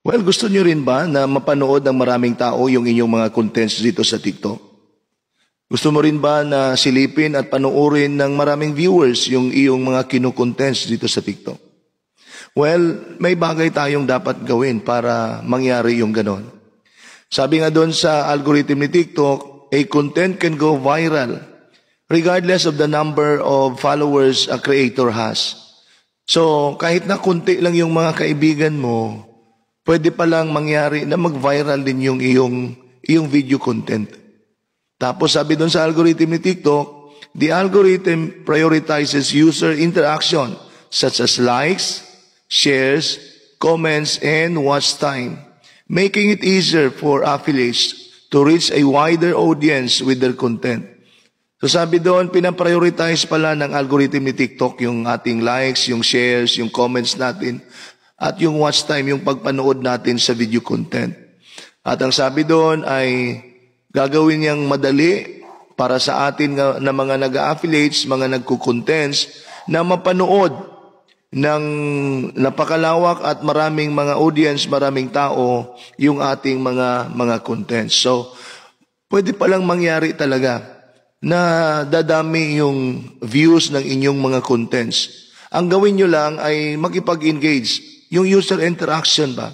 Well, gusto nyo rin ba na mapanood ng maraming tao yung inyong mga contents dito sa TikTok? Gusto mo rin ba na silipin at panoorin ng maraming viewers yung iyong mga kinukontents dito sa TikTok? Well, may bagay tayong dapat gawin para mangyari yung ganon. Sabi nga doon sa algorithm ni TikTok, a content can go viral regardless of the number of followers a creator has. So, kahit na kunti lang yung mga kaibigan mo, pwede palang mangyari na mag-viral din yung iyong video content. Tapos sabi doon sa algorithm ni TikTok, the algorithm prioritizes user interaction such as likes, shares, comments, and watch time, making it easier for affiliates to reach a wider audience with their content. So sabi doon, pinaprioritize pala ng algorithm ni TikTok yung ating likes, yung shares, yung comments natin, at yung watch time, yung pagpanood natin sa video content. At ang sabi doon ay gagawin niyang madali para sa atin na mga nag-affiliates, mga nagko-contents, na mapanood ng napakalawak at maraming mga audience, maraming tao, yung ating mga contents. So, pwede palang mangyari talaga na dadami yung views ng inyong mga contents. Ang gawin nyo lang ay makipag-engage, yung user interaction ba?